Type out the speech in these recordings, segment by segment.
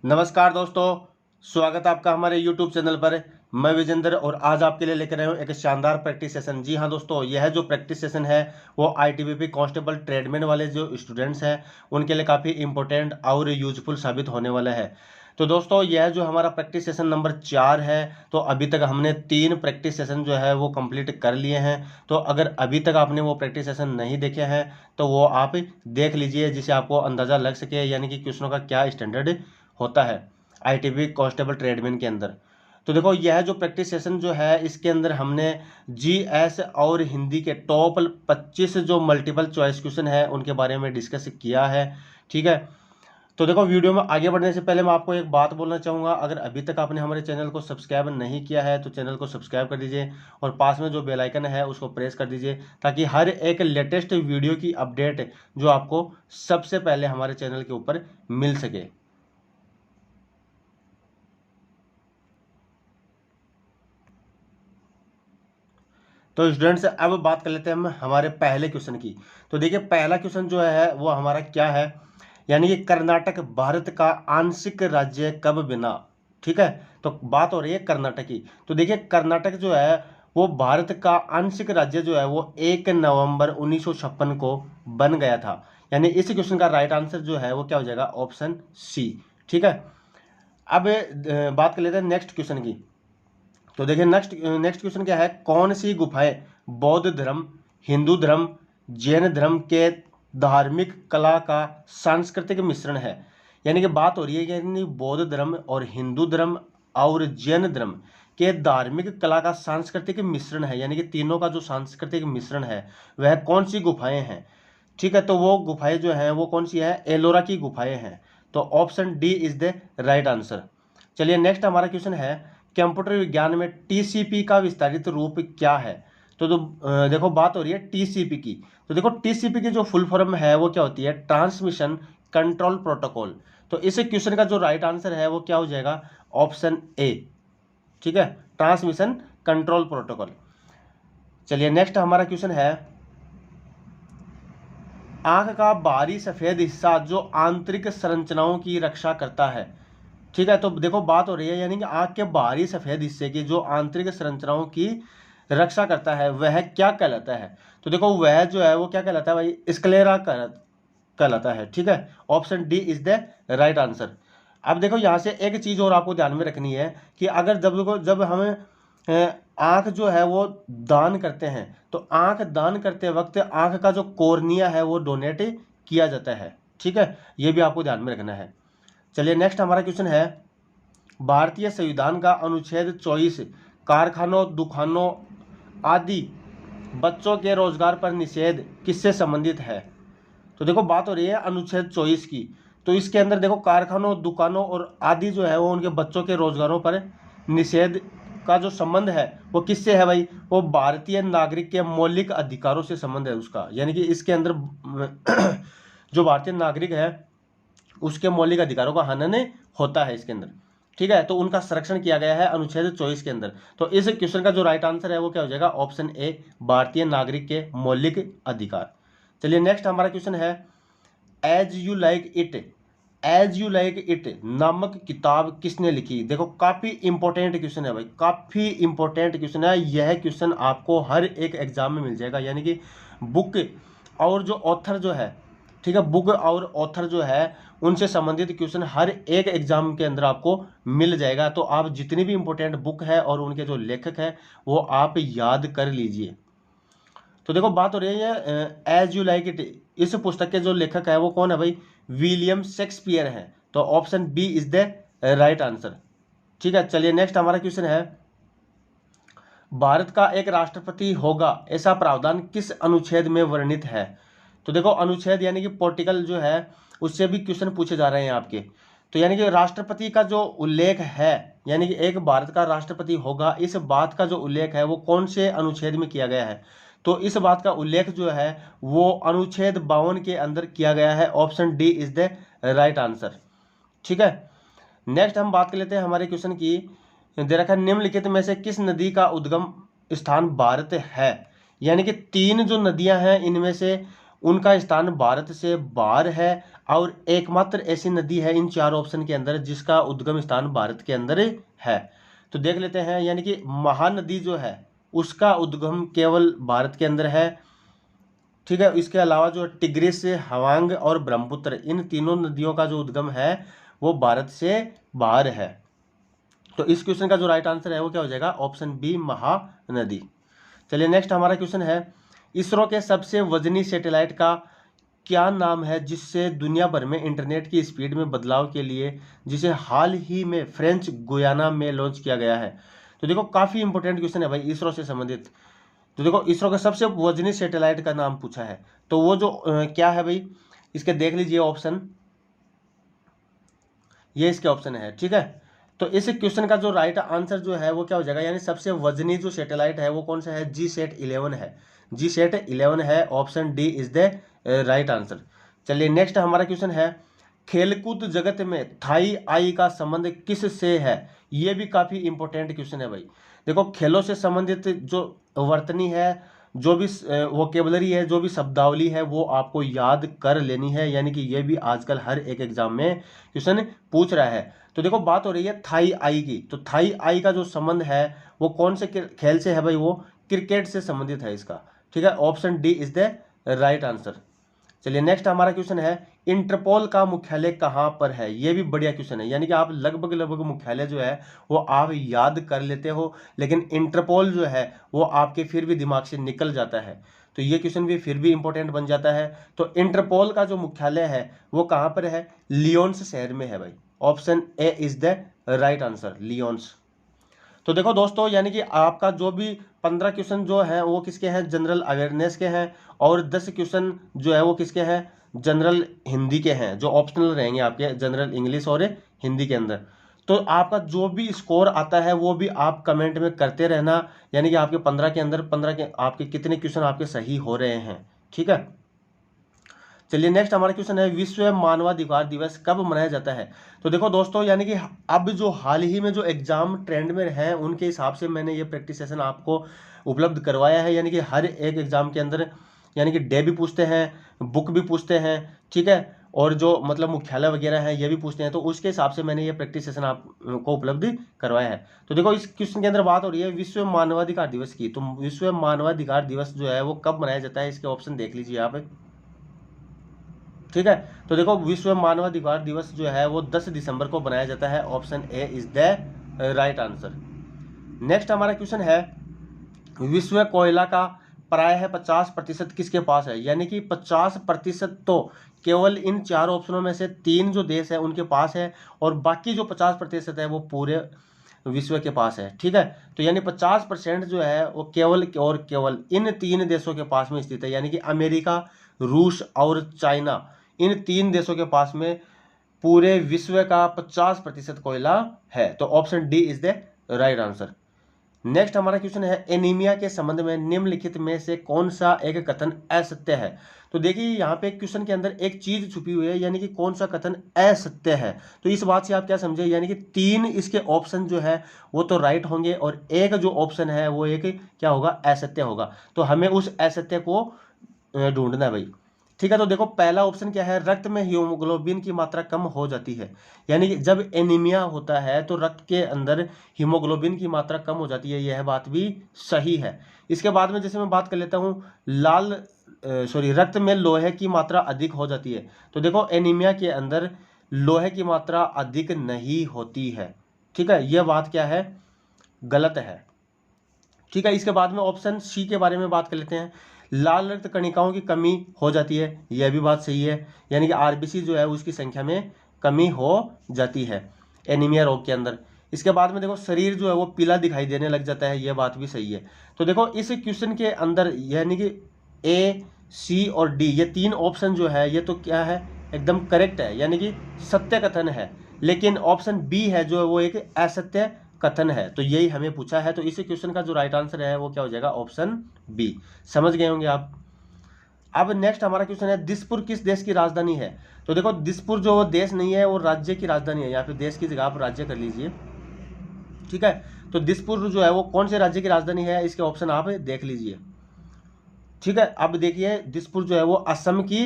नमस्कार दोस्तों, स्वागत है आपका हमारे YouTube चैनल पर। मैं विजेंद्र और आज आपके लिए लेकर आया हूँ एक शानदार प्रैक्टिस सेशन। जी हाँ दोस्तों, यह जो प्रैक्टिस सेशन है वो ITBP कांस्टेबल ट्रेडमैन वाले जो स्टूडेंट्स हैं उनके लिए काफ़ी इंपॉर्टेंट और यूजफुल साबित होने वाला है। तो दोस्तों, यह जो हमारा प्रैक्टिस सेशन नंबर 4 है, तो अभी तक हमने 3 प्रैक्टिस सेशन जो है वो कंप्लीट कर लिए हैं। तो अगर अभी तक आपने वो प्रैक्टिस सेशन नहीं देखे हैं तो वो आप देख लीजिए, जिससे आपको अंदाज़ा लग सके यानी कि क्वेश्चनों का क्या स्टैंडर्ड होता है ITBP कांस्टेबल ट्रेडमैन के अंदर। तो देखो, यह जो प्रैक्टिस सेशन जो है इसके अंदर हमने GS और हिंदी के टॉप 25 जो मल्टीपल चॉइस क्वेश्चन है उनके बारे में डिस्कस किया है। ठीक है, तो देखो, वीडियो में आगे बढ़ने से पहले मैं आपको एक बात बोलना चाहूँगा। अगर अभी तक आपने हमारे चैनल को सब्सक्राइब नहीं किया है तो चैनल को सब्सक्राइब कर दीजिए और पास में जो बेल आइकन है उसको प्रेस कर दीजिए, ताकि हर एक लेटेस्ट वीडियो की अपडेट जो आपको सबसे पहले हमारे चैनल के ऊपर मिल सके। तो स्टूडेंट्स, अब बात कर लेते हैं हम हमारे पहले क्वेश्चन की। तो देखिए, पहला क्वेश्चन जो है वो हमारा क्या है, यानी कि कर्नाटक भारत का आंशिक राज्य कब बना। ठीक है, तो बात हो रही है कर्नाटक की। तो देखिए, कर्नाटक जो है वो भारत का आंशिक राज्य जो है वो 1 नवंबर 1956 को बन गया था। यानी इस क्वेश्चन का राइट आंसर जो है वो क्या हो जाएगा, ऑप्शन सी। ठीक है, अब बात कर लेते हैं नेक्स्ट क्वेश्चन की। तो देखिए, नेक्स्ट क्वेश्चन क्या है, कौन सी गुफाएं बौद्ध धर्म, हिंदू धर्म, जैन धर्म के धार्मिक कला का सांस्कृतिक मिश्रण है। यानी कि बात हो रही है कि बौद्ध धर्म और हिंदू धर्म और जैन धर्म के धार्मिक कला का सांस्कृतिक मिश्रण है, यानी कि तीनों का जो सांस्कृतिक मिश्रण है वह कौन सी गुफाएं हैं। ठीक है, तो वो गुफाएं जो हैं वो कौन सी है, एलोरा की गुफाएं हैं। तो option D is the right answer. चलिए, नेक्स्ट हमारा क्वेश्चन है, कंप्यूटर विज्ञान में TCP का विस्तारित रूप क्या है। तो देखो, बात हो रही है TCP की। तो देखो, TCP की जो फुल फॉर्म है वो क्या होती है, ट्रांसमिशन कंट्रोल प्रोटोकॉल। तो इस क्वेश्चन का जो राइट आंसर है वो क्या हो जाएगा, ऑप्शन ए। ठीक है, ट्रांसमिशन कंट्रोल प्रोटोकॉल। चलिए, नेक्स्ट हमारा क्वेश्चन है, आंख का बाहरी सफेद हिस्सा जो आंतरिक संरचनाओं की रक्षा करता है। ठीक है, तो देखो, बात हो रही है यानी कि आंख के बाहरी सफेद हिस्से की जो आंतरिक संरचनाओं की रक्षा करता है वह क्या कहलाता है। तो देखो, वह जो है वो क्या कहलाता है भाई, स्क्लेरा कहलाता है। ठीक है, option D is the right answer. अब देखो, यहाँ से एक चीज और आपको ध्यान में रखनी है कि अगर जब हम आंख जो है वो दान करते हैं तो आंख दान करते वक्त आंख का जो कॉर्निया है वो डोनेट किया जाता है। ठीक है, ये भी आपको ध्यान में रखना है। चलिए, नेक्स्ट हमारा क्वेश्चन है, भारतीय संविधान का अनुच्छेद 24 कारखानों, दुकानों आदि बच्चों के रोजगार पर निषेध किससे संबंधित है। तो देखो, बात हो रही है अनुच्छेद 24 की। तो इसके अंदर देखो, कारखानों, दुकानों और आदि जो है वो उनके बच्चों के रोजगारों पर निषेध का जो संबंध है वो किससे है भाई, वो भारतीय नागरिक के मौलिक अधिकारों से संबंध है उसका। यानी कि इसके अंदर जो भारतीय नागरिक है उसके मौलिक अधिकारों का हनन होता है इसके अंदर। ठीक है, तो उनका संरक्षण किया गया है अनुच्छेद 24 के अंदर। तो इस क्वेश्चन का जो राइट आंसर है वो क्या हो जाएगा, ऑप्शन ए, भारतीय नागरिक के मौलिक अधिकार। चलिए, नेक्स्ट हमारा क्वेश्चन है, as you like it, as you like it नामक किताब किसने लिखी। देखो, काफी इंपॉर्टेंट क्वेश्चन है भाई, काफी इंपॉर्टेंट क्वेश्चन है। यह क्वेश्चन आपको हर एक एग्जाम में मिल जाएगा, यानी कि बुक और जो ऑथर जो है, ठीक है, बुक और ऑथर जो है उनसे संबंधित क्वेश्चन हर एक एग्जाम के अंदर आपको मिल जाएगा। तो आप जितनी भी इंपॉर्टेंट बुक है और उनके जो लेखक है वो आप याद कर लीजिए। तो देखो, बात हो रही है एज यू लाइक इट, इस पुस्तक के जो लेखक है वो कौन है भाई, विलियम शेक्सपियर है। तो option B is the right answer. ठीक है, चलिए, नेक्स्ट हमारा क्वेश्चन है, भारत का एक राष्ट्रपति होगा ऐसा प्रावधान किस अनुच्छेद में वर्णित है। तो देखो, अनुच्छेद यानी कि पोर्टिकल जो है उससे भी क्वेश्चन पूछे जा रहे हैं आपके। तो यानी कि राष्ट्रपति का जो उल्लेख है, यानी कि एक भारत का राष्ट्रपति होगा, इस बात का जो उल्लेख है वो कौन से अनुच्छेद में किया गया है। तो इस बात का उल्लेख जो है वो अनुच्छेद 52 के अंदर किया गया है। Option D is the right answer. ठीक है, नेक्स्ट हम बात कर लेते हैं हमारे क्वेश्चन की। दे रखा है, निम्नलिखित में से किस नदी का उद्गम स्थान भारत है। यानी कि 3 जो नदियां हैं इनमें से उनका स्थान भारत से बाहर है और एकमात्र ऐसी नदी है इन 4 ऑप्शन के अंदर जिसका उद्गम स्थान भारत के अंदर है। तो देख लेते हैं, यानी कि महानदी जो है उसका उद्गम केवल भारत के अंदर है। ठीक है, इसके अलावा जो टिग्रिस, हवांग और ब्रह्मपुत्र, इन तीनों नदियों का जो उद्गम है वो भारत से बाहर है। तो इस क्वेश्चन का जो राइट आंसर है वो क्या हो जाएगा, ऑप्शन बी, महानदी। चलिए नेक्स्ट हमारा क्वेश्चन है, इसरो के सबसे वजनी सैटेलाइट का क्या नाम है जिससे दुनिया भर में इंटरनेट की स्पीड में बदलाव के लिए, जिसे हाल ही में फ्रेंच गुयाना में लॉन्च किया गया है। तो देखो काफ़ी इंपॉर्टेंट क्वेश्चन है भाई इसरो से संबंधित। तो देखो इसरो के सबसे वजनी सैटेलाइट का नाम पूछा है, तो वो जो क्या है भाई, इसके देख लीजिए ऑप्शन, ये इसके ऑप्शन है। ठीक है, तो इस क्वेश्चन का जो राइट आंसर जो है वो क्या हो जाएगा, यानी सबसे वजनी जो सैटेलाइट है वो कौन सा है, GSAT-11 है। GSAT-11 है, option D is the right answer. चलिए नेक्स्ट हमारा क्वेश्चन है, खेलकूद जगत में थाई आई का संबंध किस से है। ये भी काफी इंपॉर्टेंट क्वेश्चन है भाई। देखो खेलों से संबंधित जो वर्तनी है, जो भी वोकेबलरी है, जो भी शब्दावली है वो आपको याद कर लेनी है, यानी कि ये भी आजकल हर एक एग्जाम में क्वेश्चन पूछ रहा है। तो देखो बात हो रही है थाई आई की, तो थाई आई का जो संबंध है वो कौन से खेल से है भाई, वो क्रिकेट से संबंधित है इसका। ठीक है, option D is the right answer. चलिए नेक्स्ट हमारा क्वेश्चन है, इंटरपोल का मुख्यालय कहाँ पर है। ये भी बढ़िया क्वेश्चन है, यानी कि आप लगभग मुख्यालय जो है वो आप याद कर लेते हो, लेकिन इंटरपोल जो है वो आपके फिर भी दिमाग से निकल जाता है, तो ये क्वेश्चन भी फिर भी इंपॉर्टेंट बन जाता है। तो इंटरपोल का जो मुख्यालय है वो कहाँ पर है, लियोन्स शहर में है भाई। Option A is the right answer, lions. तो देखो दोस्तों, यानी कि आपका जो भी 15 क्वेश्चन जो है वो किसके हैं, जनरल अवेयरनेस के हैं, और 10 क्वेश्चन जो है वो किसके हैं, जनरल हिंदी के हैं, जो ऑप्शनल रहेंगे आपके जनरल इंग्लिश और हिंदी के अंदर। तो आपका जो भी स्कोर आता है वो भी आप कमेंट में करते रहना, यानी कि आपके 15 के अंदर 15 के आपके कितने क्वेश्चन आपके सही हो रहे हैं। ठीक है, चलिए नेक्स्ट हमारा क्वेश्चन है, विश्व मानवाधिकार दिवस कब मनाया जाता है। तो देखो दोस्तों, यानी कि अब जो हाल ही में जो एग्जाम ट्रेंड में हैं उनके हिसाब से मैंने ये प्रैक्टिस सेशन आपको उपलब्ध करवाया है, यानी कि हर एक एग्जाम के अंदर यानी कि डे भी पूछते हैं, बुक भी पूछते हैं। ठीक है, और जो मतलब मुख्यालय वगैरह है ये भी पूछते हैं, तो उसके हिसाब से मैंने ये प्रैक्टिस सेशन आपको उपलब्ध करवाया है। तो देखो इस क्वेश्चन के अंदर बात हो रही है विश्व मानवाधिकार दिवस की, तो विश्व मानवाधिकार दिवस जो है वो कब मनाया जाता है, इसके ऑप्शन देख लीजिए आप। ठीक है, तो देखो विश्व मानवाधिकार दिवस जो है वो 10 दिसंबर को बनाया जाता है, option A is the right answer. Next हमारा क्वेश्चन है, विश्व कोयला का प्रायः 50% किसके पास है, यानी कि 50% तो केवल इन 4 ऑप्शनों में से 3 जो देश है उनके पास है, और बाकी जो 50% है वो पूरे विश्व के पास है। ठीक है, तो यानी 50% जो है वो केवल और केवल इन 3 देशों के पास में स्थित है, यानी कि अमेरिका, रूस और चाइना, इन 3 देशों के पास में पूरे विश्व का 50% कोयला है। तो option D is the right answer. Next हमारा क्वेश्चन है, एनीमिया के संबंध में निम्नलिखित में से कौन सा एक कथन असत्य है। तो देखिए यहाँ पे क्वेश्चन के अंदर एक चीज छुपी हुई है, यानी कि कौन सा कथन असत्य है। तो इस बात से आप क्या समझे, यानी कि 3 इसके ऑप्शन जो है वो तो राइट होंगे, और एक जो ऑप्शन है वो एक क्या होगा, असत्य होगा। तो हमें उस असत्य को ढूंढना है भाई। ठीक है, तो देखो पहला ऑप्शन क्या है, रक्त में हीमोग्लोबिन की मात्रा कम हो जाती है, यानी कि जब एनीमिया होता है तो रक्त के अंदर हीमोग्लोबिन की मात्रा कम हो जाती है, यह बात भी सही है। इसके बाद में जैसे मैं बात कर लेता हूँ रक्त में लोहे की मात्रा अधिक हो जाती है। तो देखो एनीमिया के अंदर लोहे की मात्रा अधिक नहीं होती है। ठीक है, यह बात क्या है, गलत है। ठीक है, इसके बाद में ऑप्शन सी के बारे में बात कर लेते हैं, लाल रक्त कणिकाओं की कमी हो जाती है, यह भी बात सही है, यानी कि आरबीसी जो है उसकी संख्या में कमी हो जाती है एनीमिया रोग के अंदर। इसके बाद में देखो शरीर जो है वो पीला दिखाई देने लग जाता है, यह बात भी सही है। तो देखो इस क्वेश्चन के अंदर यानी कि ए, सी और डी, ये 3 ऑप्शन जो है ये तो क्या है, एकदम करेक्ट है, यानी कि सत्य कथन है, लेकिन ऑप्शन बी है जो वो एक असत्य कथन है। तो यही हमें पूछा है, तो इस क्वेश्चन का जो राइट आंसर है वो क्या हो जाएगा, ऑप्शन बी। समझ गए होंगे आप। अब नेक्स्ट हमारा क्वेश्चन है, दिसपुर किस देश की राजधानी है। तो देखो दिसपुर जो देश नहीं है वो राज्य की राजधानी है, यहाँ पे देश की जगह आप राज्य कर लीजिए। ठीक है, तो दिसपुर जो है वो कौन से राज्य की राजधानी है, इसके ऑप्शन आप देख लीजिए। ठीक है। अब देखिए दिसपुर जो है वो असम की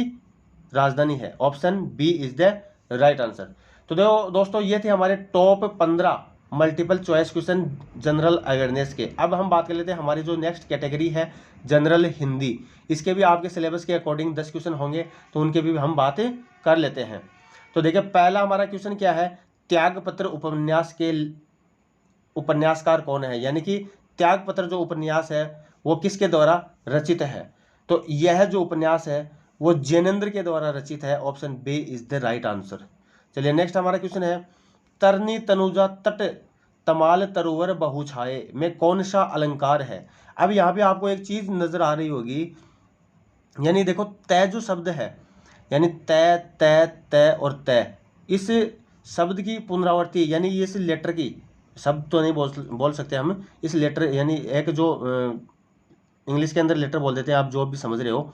राजधानी है। Option B is the right answer. तो देखो दोस्तों ये थे हमारे top 15 multiple choice question general awareness के। अब हम बात कर लेते हैं हमारी जो नेक्स्ट कैटेगरी है जनरल हिंदी। इसके भी आपके सिलेबस के अकॉर्डिंग 10 क्वेश्चन होंगे, तो उनके भी हम बात कर लेते हैं। तो देखिए पहला हमारा क्वेश्चन क्या है, त्यागपत्र उपन्यास के उपन्यासकार कौन है, यानी कि त्यागपत्र जो उपन्यास है वो किसके द्वारा रचित है। तो यह जो उपन्यास है वो जैनेन्द्र के द्वारा रचित है। Option B is the right answer. चलिए नेक्स्ट हमारा क्वेश्चन है, तरनी तनुजा तट तमाल तरुवर बहुछाए में कौन सा अलंकार है। अब यहाँ पे आपको एक चीज नजर आ रही होगी, यानी देखो तय जो शब्द है, यानी तय तय तय और तय, इस शब्द की पुनरावृत्ति, यानी इस लेटर की, शब्द तो नहीं बोल सकते हम, इस लेटर यानी एक जो इंग्लिश के अंदर लेटर बोल देते हैं, आप जो भी समझ रहे हो,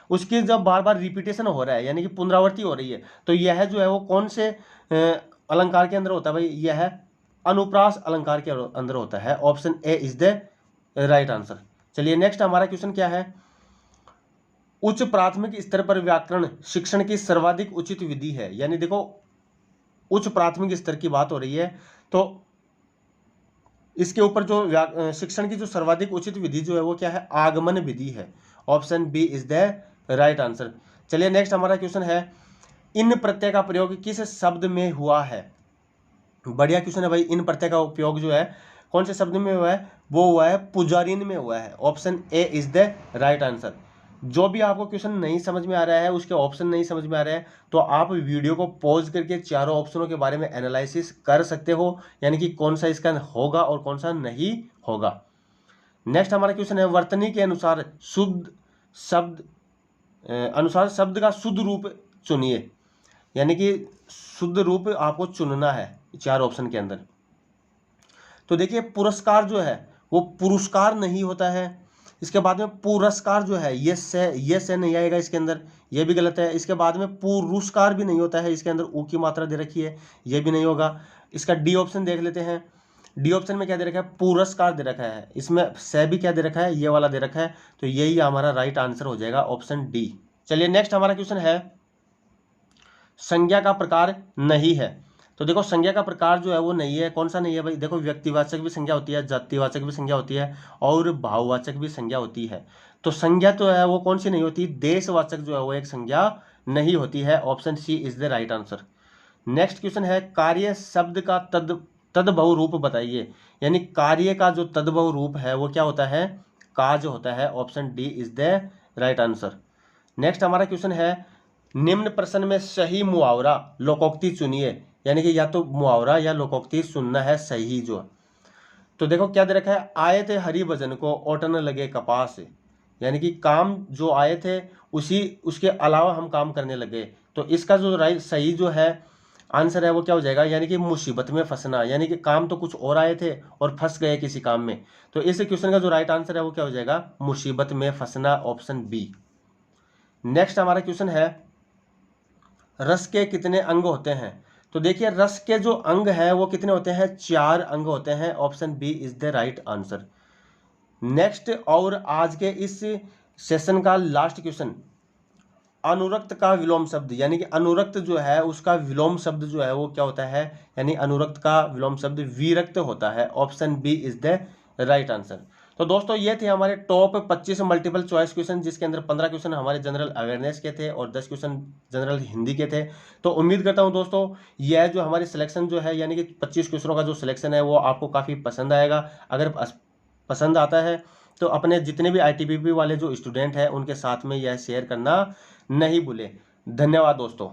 उसकी जब बार बार रिपीटेशन हो रहा है यानी कि पुनरावृत्ति हो रही है, तो यह जो है वो कौन से अलंकार के अंदर होता है भाई, यह अनुप्रास अलंकार के अंदर होता है। Option A is the right answer. चलिए नेक्स्ट हमारा क्वेश्चन क्या है, उच्च प्राथमिक स्तर पर व्याकरण शिक्षण की सर्वाधिक उचित विधि है। यानी देखो उच्च प्राथमिक स्तर की बात हो रही है, तो इसके ऊपर जो शिक्षण की जो सर्वाधिक उचित विधि जो है वो क्या है, आगमन विधि है। Option B is the right answer. चलिए नेक्स्ट हमारा क्वेश्चन है, इन प्रत्यय का प्रयोग किस शब्द में हुआ है। बढ़िया क्वेश्चन है भाई। इन प्रत्यय का उपयोग जो है कौन से शब्द में हुआ है, वो हुआ है पुजारिन में हुआ है। Option A is the right answer. जो भी आपको क्वेश्चन नहीं समझ में आ रहा है, उसके ऑप्शन नहीं समझ में आ रहे हैं, तो आप वीडियो को पॉज करके चारों ऑप्शनों के बारे में एनालिसिस कर सकते हो, यानी कि कौन सा इसका होगा और कौन सा नहीं होगा। नेक्स्ट हमारा क्वेश्चन है, वर्तनी के अनुसार शुद्ध शब्द शब्द का शुद्ध रूप चुनिए। यानी कि शुद्ध रूप आपको चुनना है चार ऑप्शन के अंदर। तो देखिए पुरस्कार जो है वो पुरस्कार नहीं होता है। इसके बाद में पुरस्कार जो है ये से नहीं आएगा इसके अंदर, ये भी गलत है। इसके बाद में पुरस्कार भी नहीं होता है, इसके अंदर ऊ की मात्रा दे रखी है, ये भी नहीं होगा। इसका डी ऑप्शन देख लेते हैं। डी ऑप्शन में क्या दे रखा है, पुरस्कार दे रखा है, इसमें से भी क्या दे रखा है, ये वाला दे रखा है, तो यही हमारा राइट आंसर हो जाएगा, ऑप्शन डी। चलिए नेक्स्ट हमारा क्वेश्चन है, संज्ञा का प्रकार नहीं है। तो देखो संज्ञा का प्रकार जो है वो नहीं है। कौन सा नहीं है भाई, देखो व्यक्तिवाचक भी संज्ञा होती है, जातिवाचक भी संज्ञा होती है और भाववाचक भी संज्ञा होती है। तो संज्ञा तो है वो कौन सी नहीं होती, देशवाचक जो है वो एक संज्ञा नहीं होती है। Option C is the right answer. Next question है, कार्य शब्द का तद्भव रूप बताइए। यानी कार्य का जो तद्भव रूप है वो क्या होता है, काज होता है। Option D is the right answer. Next हमारा क्वेश्चन है, निम्न प्रश्न में सही मुहावरा लोकोक्ति चुनिए। यानी कि या तो मुहावरा या लोकोक्ति सुनना है सही जो। तो देखो क्या दे रखा है, आए थे हरि भजन को ओटन लगे कपास। यानी कि काम जो आए थे उसके अलावा हम काम करने लगे। तो इसका जो राइट सही जो है आंसर है वो क्या हो जाएगा, यानी कि मुसीबत में फंसना। यानी कि काम तो कुछ और आए थे और फंस गए किसी काम में। तो इस क्वेश्चन का जो राइट आंसर है वो क्या हो जाएगा, मुसीबत में फंसना। Option B. नेक्स्ट हमारा क्वेश्चन है, रस के कितने अंग होते हैं। तो देखिए रस के जो अंग हैं वो कितने होते हैं, 4 अंग होते हैं। Option B is the right answer. Next और आज के इस सेशन का लास्ट क्वेश्चन, अनुरक्त का विलोम शब्द। यानी कि अनुरक्त जो है उसका विलोम शब्द जो है वो क्या होता है, यानी अनुरक्त का विलोम शब्द विरक्त होता है। Option B is the right answer. तो दोस्तों ये थे हमारे टॉप 25 मल्टीपल चॉइस क्वेश्चन, जिसके अंदर 15 क्वेश्चन हमारे जनरल अवेयरनेस के थे और 10 क्वेश्चन जनरल हिंदी के थे। तो उम्मीद करता हूं दोस्तों यह जो हमारी सिलेक्शन जो है, यानी कि 25 क्वेश्चनों का जो सिलेक्शन है वो आपको काफ़ी पसंद आएगा। अगर पसंद आता है तो अपने जितने भी ITBP वाले जो स्टूडेंट हैं उनके साथ में यह शेयर करना नहीं भूलें। धन्यवाद दोस्तों।